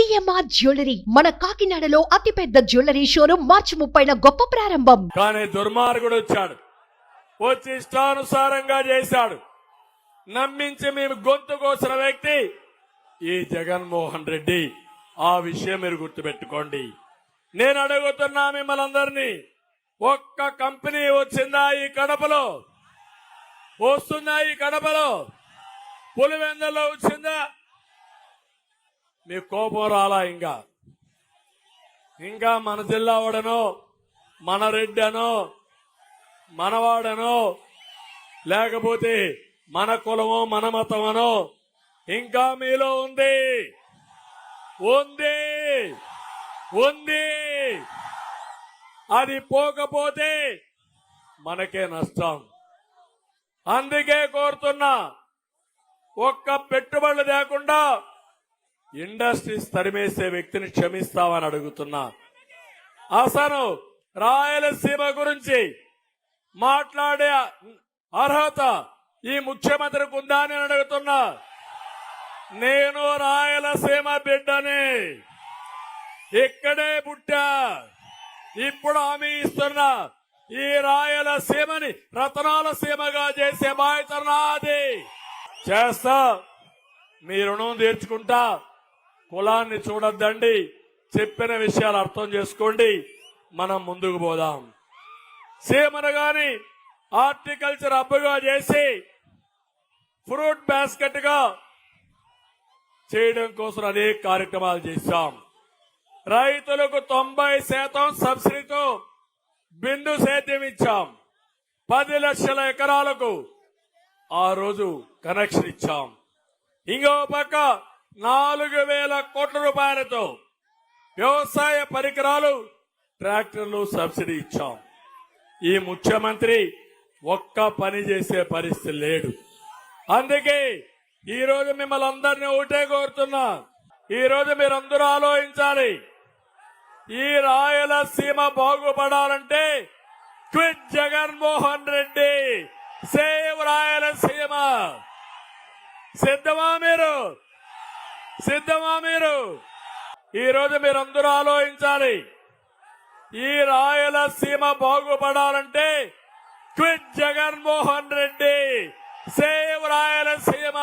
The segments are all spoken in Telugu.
సిఎంఆర్ జ్యువెలరీ మన కాకినాడలో అతిపెద్ద జ్యువెలరీ షోరూమ్ మార్చి 30న గొప్ప ప్రారంభం. కానీ దుర్మార్గుడు వచ్చాడు, వచ్చి ఇష్టానుసారంగా చేశాడు. నమ్మించి మేము గొంతు కోసిన వ్యక్తి ఈ జగన్మోహన్ రెడ్డి. ఆ విషయం మీరు గుర్తుపెట్టుకోండి. నేను అడుగుతున్నా మిమ్మల్ని అందరినీ, ఒక్క కంపెనీ వచ్చిందా ఈ కడపలో? వస్తుందా ఈ కడపలో? పులివెందులో వచ్చిందా? మీ కోపం రాలా? ఇంకా మన జిల్లా వాడనో, మన రెడ్డి అనో, మనవాడనో, లేకపోతే మన కులమో మన మతమనో ఇంకా మీలో ఉంది ఉంది ఉంది. అది పోకపోతే మనకే నష్టం. అందుకే కోరుతున్నా, ఒక్క పెట్టుబడులు లేకుండా ఇండస్ట్రీస్ తరిమేసే వ్యక్తిని క్షమిస్తామని అడుగుతున్నా. అసలు రాయలసీమ గురించి మాట్లాడే అర్హత ఈ ముఖ్యమంత్రికి ఉందా అని అడుగుతున్నా. నేను రాయలసీమ బిడ్డని, ఇక్కడే పుట్టా. ఇప్పుడు హామీ ఇస్తున్నా, ఈ రాయలసీమని రతనాల సీమగా చేసే బాధ్యత నాది. చేస్తా, మీ రుణం తీర్చుకుంటా. కులాన్ని చూడొద్దండి, చెప్పిన విషయాలు అర్థం చేసుకోండి. మనం ముందుకు పోదాం. సీమను గాని హార్టికల్చర్ హబ్గా చేసి ఫ్రూట్ బాస్కెట్ గా చేయడం కోసం అనేక కార్యక్రమాలు చేశాం. రైతులకు 90% సబ్సిడీతో బిందు సేద్యం ఇచ్చాం. 10 లక్షల ఎకరాలకు ఆ రోజు కనెక్షన్ ఇచ్చాం. ఇంకో పక్క 4,000 కోట్ల రూపాయలతో వ్యవసాయ పరికరాలు, ట్రాక్టర్లు సబ్సిడీ ఇచ్చాం. ఈ ముఖ్యమంత్రి ఒక్క పని చేసే పరిస్థితి లేడు. అందుకే ఈ రోజు మిమ్మల్ని అందరినీ ఒకటే కోరుతున్నా. ఈ రోజు మీరందరూ ఆలోచించాలి. ఈ రాయలసీమ బాగుపడాలంటే క్విట్ జగన్మోహన్ రెడ్డి, సేవ్ రాయలసీమ. సిద్ధమా మీరు? సిద్ధమా మీరు? ఈ రోజు మీరందరూ ఆలోచించాలి. ఈ రాయలసీమ బాగుపడాలంటే క్విట్ జగన్మోహన్ రెడ్డి, సేవ్ రాయలసీమ.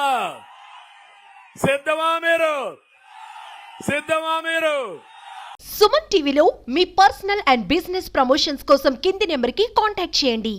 సిద్ధమా మీరు? సిద్ధమా మీరు? సుమన్ టీవీలో మీ పర్సనల్ అండ్ బిజినెస్ ప్రమోషన్స్ కోసం కింది నెంబర్కి కాంటాక్ట్ చేయండి.